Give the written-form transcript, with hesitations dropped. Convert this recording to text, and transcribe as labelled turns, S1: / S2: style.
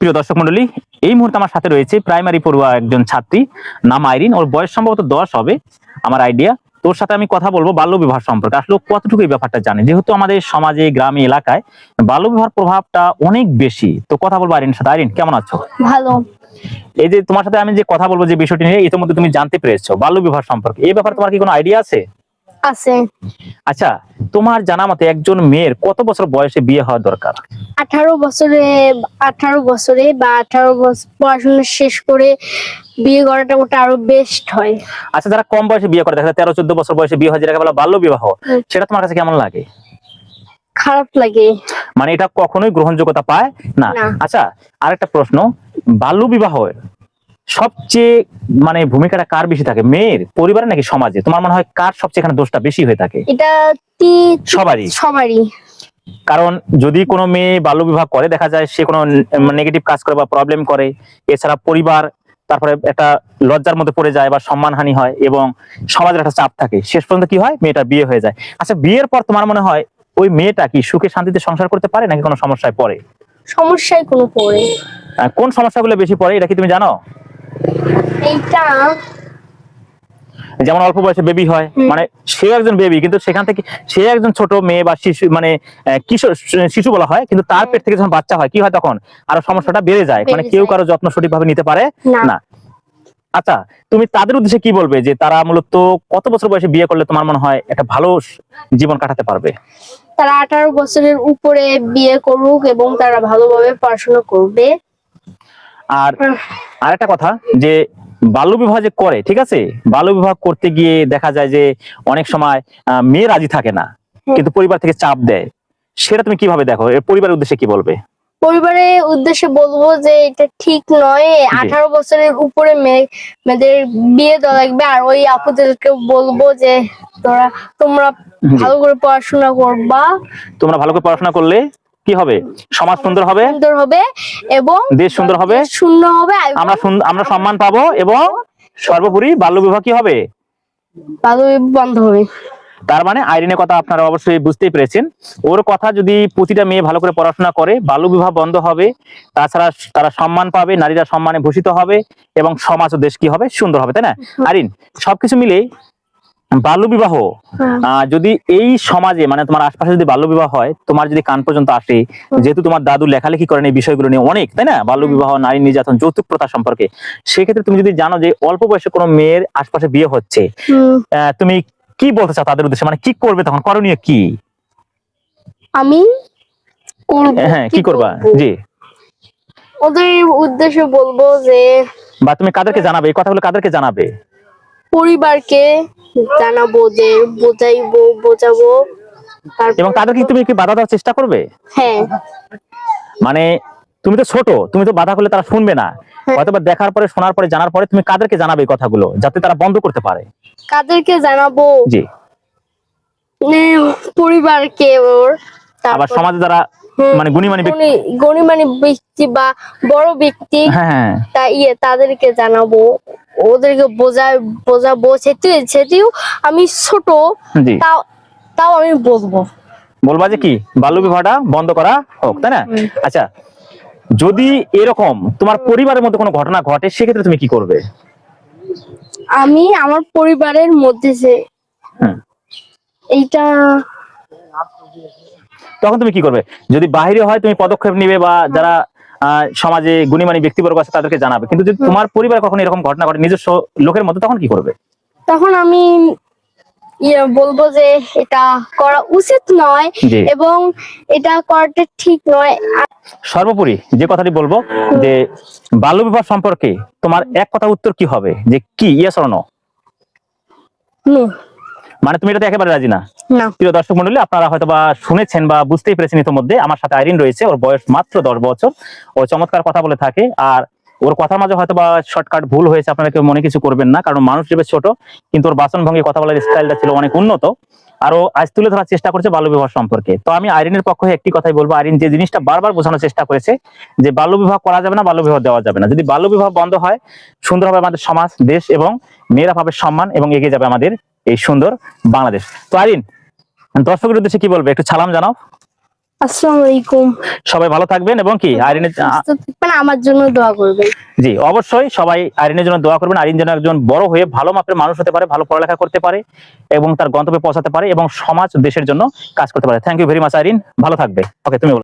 S1: প্রিয় দর্শক মন্ডলী, এই মুহূর্তে আমার সাথে রয়েছে প্রাইমারি পড়ুয়া একজন ছাত্রী, নাম আইরিন। ওর বয়স সম্ভবত 10 হবে আমার আইডিয়া। তোর সাথে আমি কথা বলবো বাল্যবিবাহ সম্পর্কে। আসলে কতটুকু এই ব্যাপারটা জানে, যেহেতু আমাদের সমাজে, গ্রামে, এলাকায় বাল্যবিবাহের প্রভাবটা অনেক বেশি। তো কথা বলবো আইরিনের সাথে। আইরিন, কেমন আছো?
S2: ভালো।
S1: এই যে তোমার সাথে আমি যে কথা বলবো, যে বিষয়টি নিয়ে ইতিমধ্যে তুমি জানতে পেরেছো বাল্যবিবাহ সম্পর্কে, এই ব্যাপারে তোমার কি কোনো আইডিয়া আছে?
S2: আছে।
S1: আচ্ছা, তোমার জানা মতে একজন মেয়ের কত বছর বয়সে বিয়ে হওয়া দরকার?
S2: 18 বছরে বা 18 বছর পড়াশোনা শেষ করে বিয়ে করাটা ওটা আরো বেস্ট হয়।
S1: আচ্ছা, যারা কম বয়সে বিয়ে করে, দেখা যায় 13-14 বছর বয়সে বিয়ে হয়, যেটাকে বলা বাল্য বিবাহ, সেটা তোমার কাছে কেমন লাগে?
S2: খারাপ লাগে।
S1: মানে এটা কখনোই গ্রহণযোগ্যতা পায় না। আচ্ছা, আরেকটা প্রশ্ন, বাল্য বিবাহের সবচেয়ে মানে ভূমিকাটা কার বেশি থাকে, মেয়ের, পরিবারে নাকি সমাজে? তোমার মনে হয় কার সবচেয়ে এখানে দোষটা বেশি হয়ে থাকে?
S2: এটা সবারই।
S1: কারণ যদি কোনো মেয়ে বাল্য বিবাহ করে, দেখা যায় সে কোনো নেগেটিভ কাজ করে বা প্রবলেম করে, এছাড়া পরিবার তারপরে একটা লজ্জার মধ্যে পড়ে যায় বা সম্মানহানি হয়, এবং সমাজের একটা চাপ থাকে। শেষ পর্যন্ত কি হয়, মেয়েটার বিয়ে হয়ে যায়। আচ্ছা, বিয়ের পর তোমার মনে হয় ওই মেয়েটা কি সুখে শান্তিতে সংসার করতে পারে নাকি কোনো সমস্যায় পড়ে?
S2: সমস্যায় কোনো পড়ে।
S1: কোন সমস্যাগুলো বেশি পড়ে এটা কি তুমি জানো?
S2: এইটা
S1: যেমন অল্প বয়সে বেবি হয়, মানে সে একজন বেবি, কিন্তু সেখান থেকে সে একজন ছোট মেয়ে বা শিশু, মানে কিশোর শিশু বলা হয়, কিন্তু তার পেট থেকে যখন বাচ্চা হয় কি হয়, তখন আরো সমস্যাটা বেড়ে যায়। মানে কেউ কারো যত্ন সঠিকভাবে নিতে পারে না। আচ্ছা, তুমি তাদের উদ্দেশ্যে কি বলবে, যে তারা মূলত কত বছর বয়সে বিয়ে করলে তোমার মনে হয় একটা ভালো জীবন কাটাতে পারবে?
S2: তারা 18 বছরের উপরে বিয়ে করুক এবং তারা ভালোভাবে পড়াশোনা করবে।
S1: আর আরেকটা কথা, যে বাল্য বিবাহ যে করে, ঠিক আছে, বাল্য বিবাহ করতে গিয়ে দেখা যায় যে অনেক সময় মেয়ে রাজি থাকে না, কিন্তু পরিবার থেকে চাপ দেয়। সেটা তুমি কিভাবে দেখো? পরিবারের উদ্দেশ্যে কি বলবে?
S2: পরিবারের উদ্দেশ্যে বলবো যে এটা ঠিক নয়। 18 বছরের উপরে মেয়েদের বিয়ে দেওয়া লাগবে। আর ওই আপুদেরকে বলবো যে তোমরা ভালো করে পড়াশোনা করবা।
S1: তোমরা ভালো করে পড়াশোনা করলে কি হবে, সমাজ সুন্দর হবে
S2: এবং
S1: দেশ সুন্দর হবে, আমরা সম্মান পাবো, এবং সর্বোপরি বাল্য বিবাহ কি হবে,
S2: বন্ধ হবে।
S1: তার মানে আইরিনের কথা আপনারা অবশ্যই বুঝতেই পেরেছেন। ওর কথা, যদি প্রতিটা মেয়ে ভালো করে পড়াশোনা করে, বাল্য বিবাহ বন্ধ হবে, তাছাড়া তারা সম্মান পাবে, নারীরা সম্মানে ভূষিত হবে, এবং সমাজ ও দেশ কি হবে, সুন্দর হবে, তাই না? আইরিন, সবকিছু মিলে বাল্য বিবাহ যদি এই সমাজে, মানে তোমার আশপাশে যদি বাল্য বিবাহ হয়, তোমার যদি কান পর্যন্ত আসে, যেহেতু তোমার দাদু লেখালেখি করেন এই বিষয়গুলো নিয়ে অনেক, তাই না, বাল্য বিবাহ, নারী নির্যাতন, যৌতুক প্রথা সম্পর্কে, সেক্ষেত্রে তুমি যদি জানো যে অল্প বয়সে কোনো মেয়ের আশপাশে বিয়ে হচ্ছে, তুমি কি বলতে চাও তাদের উদ্দেশ্যে? মানে কি করবে তখন, করণীয় কি?
S2: আমি
S1: হ্যাঁ, কি করবা? জি,
S2: ওদের উদ্দেশ্যে বলবো যে,
S1: বা তুমি কাদেরকে জানাবে এই কথাগুলো, কাদেরকে জানাবে?
S2: পরিবারকে জানাবো, যে বোঝাবো।
S1: এবং তাদেরকে তুমি কি বাধা দেওয়ার চেষ্টা করবে?
S2: হ্যাঁ।
S1: মানে তুমি তো ছোট, তুমি তো বাধা করলে তারা শুনবে না, হয়তো বা দেখার পরে, শোনার পরে, জানার পরে তুমি কাদেরকে জানাবে এই কথাগুলো, যাতে তারা বন্ধ করতে পারে?
S2: কাদেরকে জানাবো?
S1: জি,
S2: পরিবারকে।
S1: আবার সমাজে যারা মানে
S2: গণিমানি ব্যক্তি বা বড় ব্যক্তি, তাদেরকে জানাবো, ওদেরকে বোঝাবো। সেটিও আমি ছোট, তাও আমি বলবা
S1: যে কি বাল্য বিবাহটা বন্ধ করা হোক, তাই না? আচ্ছা, যদি এরকম তোমার পরিবারের মধ্যে কোনো ঘটনা ঘটে, সেক্ষেত্রে তুমি কি করবে?
S2: আমি আমার পরিবারের মধ্যে যে এইটা,
S1: তখন তুমি কি করবে? যদি বাহিরে হয়, তুমি পদক্ষেপ নিবে, বা যারা সমাজে গুণীমানী ব্যক্তিবর্গ আছে তাদেরকে জানাবে। কিন্তু যদি তোমার পরিবারে কখনো এরকম ঘটনা ঘটে নিজস্ব লোকের মধ্যে, তখন কি করবে?
S2: তখন আমি বলবো যে এটা করা উচিত নয়, এবং এটা করাটা ঠিক নয়।
S1: সর্বোপরি যে কথাটি বলবো, যে বাল্য বিবাহ সম্পর্কে তোমার এক কথা উত্তর কি হবে, যে কি, ইয়েস অর নো? মানে তুমি এটাতে একেবারে রাজি না? প্রিয় দর্শক মন্ডলী, আপনারা হয়তো বা শুনেছেন বা বুঝতেই পেরেছেন ইতিমধ্যে, আমার সাথে আইরিন রয়েছে। ওর বয়স মাত্র 10 বছর। ও চমৎকার কথা বলে থাকে, আর ওর কথার মাঝে হয়তো বা শর্টকাট ভুল হয়েছে, আপনারা কেউ মনে কিছু করবেন না, কারণ মানুষ হিসেবে ছোট, কিন্তু ওর বাচন ভঙ্গি, কথা বলার স্টাইলটা ছিল অনেক উন্নত। আরো আজ তুলে ধরার চেষ্টা করছে বাল্য বিবাহ সম্পর্কে। তো আমি আইরিনের পক্ষে একটি কথাই বলবো, আইরিন যে জিনিসটা বারবার বোঝানোর চেষ্টা করেছে, যে বাল্য বিবাহ করা যাবে না, বাল্য বিবাহ দেওয়া যাবে না। যদি বাল্য বিবাহ বন্ধ হয়, সুন্দর হবে আমাদের সমাজ, দেশ, এবং মেয়েরা পাবে সম্মান, এবং এগিয়ে যাবে আমাদের এই সুন্দর বাংলাদেশ। তো আইরিন, দর্শকের উদ্দেশ্যে কি বলবে, একটু সালাম জানাও।
S2: আসসালামু আলাইকুম।
S1: সবাই ভালো থাকবেন এবং কি আইরিনের
S2: সুস্থ থাকবেন, আমার জন্য দোয়া করবেন।
S1: জি অবশ্যই সবাই আইরিনের জন্য দোয়া করবেন। আইরিন যেন একজন বড় হয়ে ভালো মাপের মানুষ হতে পারে, ভালো পড়ালেখা করতে পারে এবং তার গন্তব্যে পৌঁছাতে পারে এবং সমাজ দেশের জন্য কাজ করতে পারে। Thank you very much Irene, ভালো থাকবে। ওকে তুমি বলো।